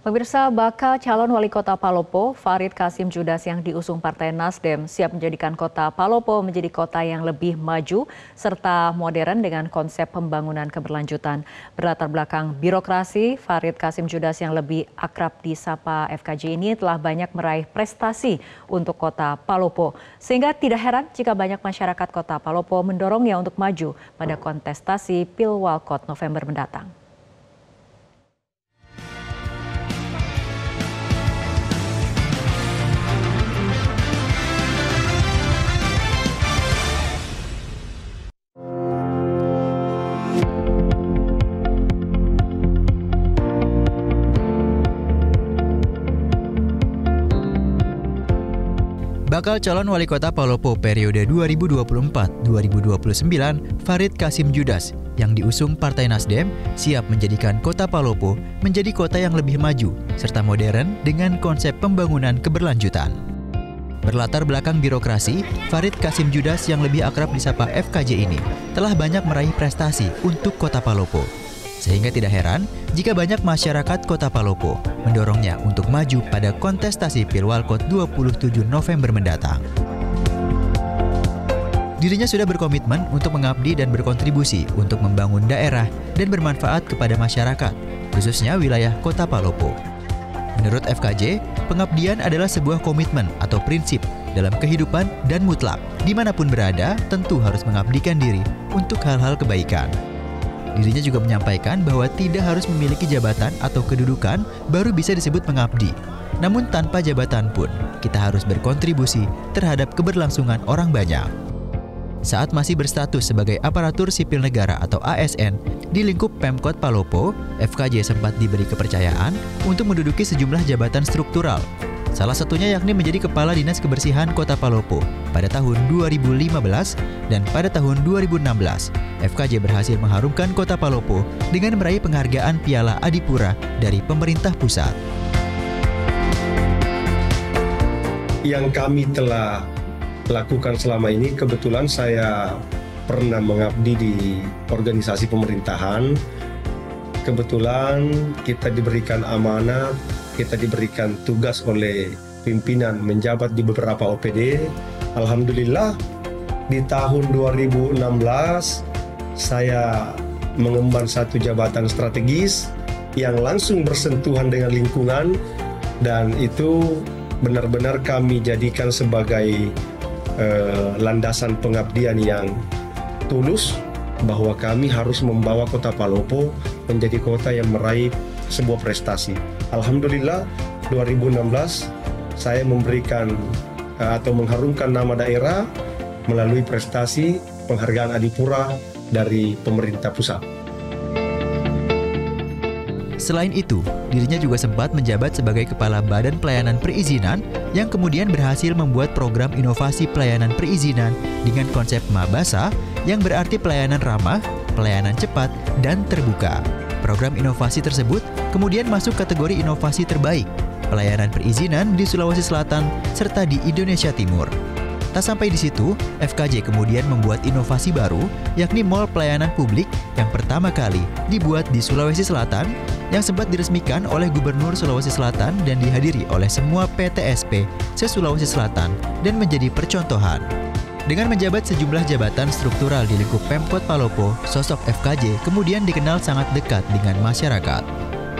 Pemirsa, bakal calon wali kota Palopo, Farid Kasim Judas yang diusung Partai Nasdem siap menjadikan kota Palopo menjadi kota yang lebih maju serta modern dengan konsep pembangunan keberlanjutan. Berlatar belakang birokrasi, Farid Kasim Judas yang lebih akrab disapa FKJ ini telah banyak meraih prestasi untuk kota Palopo. Sehingga tidak heran jika banyak masyarakat kota Palopo mendorongnya untuk maju pada kontestasi Pilwalkot November mendatang. Bakal calon wali kota Palopo periode 2024-2029, Farid Kasim Judas yang diusung Partai Nasdem siap menjadikan kota Palopo menjadi kota yang lebih maju serta modern dengan konsep pembangunan keberlanjutan. Berlatar belakang birokrasi, Farid Kasim Judas yang lebih akrab disapa FKJ ini telah banyak meraih prestasi untuk kota Palopo. Sehingga tidak heran jika banyak masyarakat kota Palopo mendorongnya untuk maju pada kontestasi Pilwalkot 27 November mendatang. Dirinya sudah berkomitmen untuk mengabdi dan berkontribusi untuk membangun daerah dan bermanfaat kepada masyarakat, khususnya wilayah kota Palopo. Menurut FKJ, pengabdian adalah sebuah komitmen atau prinsip dalam kehidupan dan mutlak. Dimanapun berada, tentu harus mengabdikan diri untuk hal-hal kebaikan. Dirinya juga menyampaikan bahwa tidak harus memiliki jabatan atau kedudukan baru bisa disebut mengabdi. Namun tanpa jabatan pun, kita harus berkontribusi terhadap keberlangsungan orang banyak. Saat masih berstatus sebagai aparatur sipil negara atau ASN di lingkup Pemkot Palopo, FKJ sempat diberi kepercayaan untuk menduduki sejumlah jabatan struktural. Salah satunya yakni menjadi Kepala Dinas Kebersihan Kota Palopo pada tahun 2015 dan pada tahun 2016. FKJ berhasil mengharumkan Kota Palopo dengan meraih penghargaan Piala Adipura dari pemerintah pusat. Yang kami telah lakukan selama ini, kebetulan saya pernah mengabdi di organisasi pemerintahan. Kebetulan kita diberikan amanah, kita diberikan tugas oleh pimpinan menjabat di beberapa OPD. Alhamdulillah di tahun 2016 saya mengemban satu jabatan strategis yang langsung bersentuhan dengan lingkungan, dan itu benar-benar kami jadikan sebagai landasan pengabdian yang tulus, bahwa kami harus membawa kota Palopo menjadi kota yang meraih sebuah prestasi. Alhamdulillah 2016 saya memberikan atau mengharumkan nama daerah melalui prestasi penghargaan Adipura dari pemerintah pusat. Selain itu, dirinya juga sempat menjabat sebagai Kepala Badan Pelayanan Perizinan yang kemudian berhasil membuat program inovasi pelayanan perizinan dengan konsep Mabasa yang berarti pelayanan ramah, pelayanan cepat, dan terbuka. Program inovasi tersebut kemudian masuk kategori inovasi terbaik, pelayanan perizinan di Sulawesi Selatan serta di Indonesia Timur. Tak sampai di situ, FKJ kemudian membuat inovasi baru, yakni Mall Pelayanan Publik yang pertama kali dibuat di Sulawesi Selatan, yang sempat diresmikan oleh Gubernur Sulawesi Selatan dan dihadiri oleh semua PTSP se-Sulawesi Selatan dan menjadi percontohan. Dengan menjabat sejumlah jabatan struktural di lingkup Pemkot Palopo, sosok FKJ kemudian dikenal sangat dekat dengan masyarakat.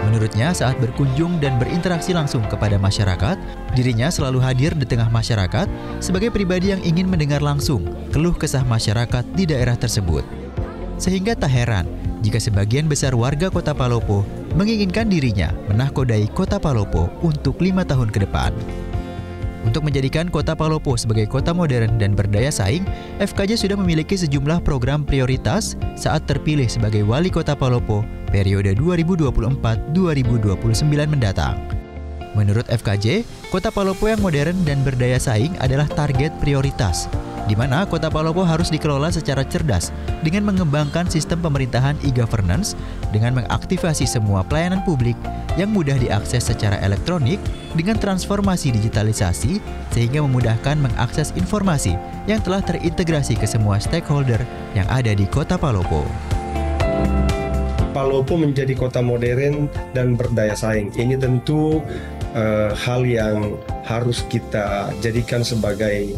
Menurutnya, saat berkunjung dan berinteraksi langsung kepada masyarakat, dirinya selalu hadir di tengah masyarakat sebagai pribadi yang ingin mendengar langsung keluh kesah masyarakat di daerah tersebut. Sehingga tak heran jika sebagian besar warga kota Palopo menginginkan dirinya menahkodai kota Palopo untuk 5 tahun ke depan. Untuk menjadikan kota Palopo sebagai kota modern dan berdaya saing, FKJ sudah memiliki sejumlah program prioritas saat terpilih sebagai wali kota Palopo periode 2024-2029 mendatang. Menurut FKJ, kota Palopo yang modern dan berdaya saing adalah target prioritas, di mana kota Palopo harus dikelola secara cerdas dengan mengembangkan sistem pemerintahan e-governance dengan mengaktifasi semua pelayanan publik yang mudah diakses secara elektronik dengan transformasi digitalisasi sehingga memudahkan mengakses informasi yang telah terintegrasi ke semua stakeholder yang ada di kota Palopo. Palopo menjadi kota modern dan berdaya saing. Ini tentu hal yang harus kita jadikan sebagai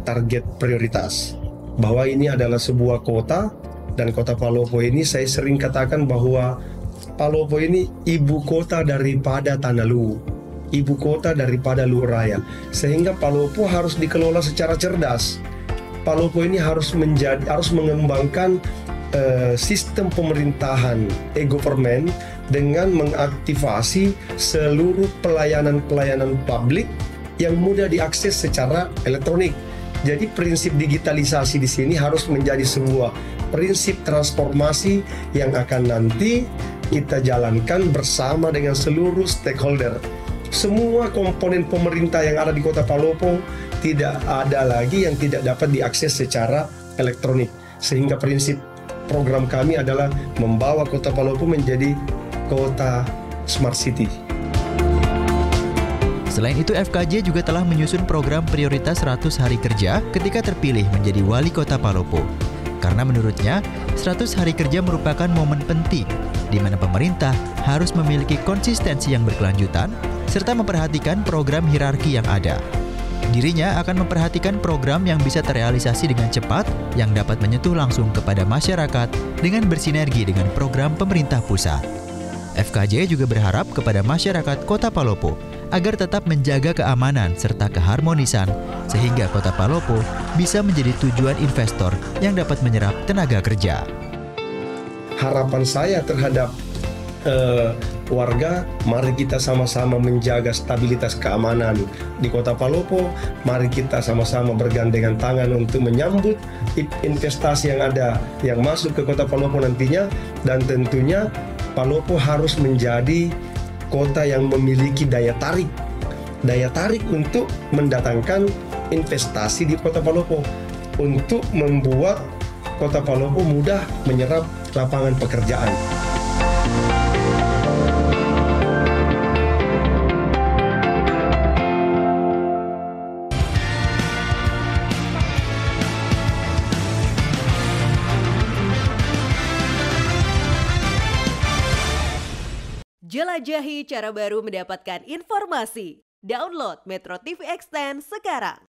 target prioritas. Bahwa ini adalah sebuah kota, dan kota Palopo ini saya sering katakan bahwa Palopo ini ibu kota daripada Tanah Luwu, ibu kota daripada Luwu Raya. Sehingga Palopo harus dikelola secara cerdas. Palopo ini harus mengembangkan sistem pemerintahan e-government dengan mengaktifasi seluruh pelayanan-pelayanan publik yang mudah diakses secara elektronik. Jadi prinsip digitalisasi di sini harus menjadi sebuah prinsip transformasi yang akan nanti kita jalankan bersama dengan seluruh stakeholder. Semua komponen pemerintah yang ada di Kota Palopo tidak ada lagi yang tidak dapat diakses secara elektronik. Sehingga prinsip program kami adalah membawa Kota Palopo menjadi kota smart city. Selain itu, FKJ juga telah menyusun program prioritas 100 hari kerja ketika terpilih menjadi wali kota Palopo. Karena menurutnya, 100 hari kerja merupakan momen penting di mana pemerintah harus memiliki konsistensi yang berkelanjutan serta memperhatikan program hierarki yang ada. Dirinya akan memperhatikan program yang bisa terrealisasi dengan cepat yang dapat menyentuh langsung kepada masyarakat dengan bersinergi dengan program pemerintah pusat. FKJ juga berharap kepada masyarakat Kota Palopo agar tetap menjaga keamanan serta keharmonisan sehingga Kota Palopo bisa menjadi tujuan investor yang dapat menyerap tenaga kerja. Harapan saya terhadap warga, mari kita sama-sama menjaga stabilitas keamanan di Kota Palopo. Mari kita sama-sama bergandengan tangan untuk menyambut investasi yang ada yang masuk ke Kota Palopo nantinya, dan tentunya Palopo harus menjadi kota yang memiliki daya tarik untuk mendatangkan investasi di Kota Palopo, untuk membuat Kota Palopo mudah menyerap lapangan pekerjaan. Jelajahi cara baru mendapatkan informasi. Download Metro TV Extend sekarang.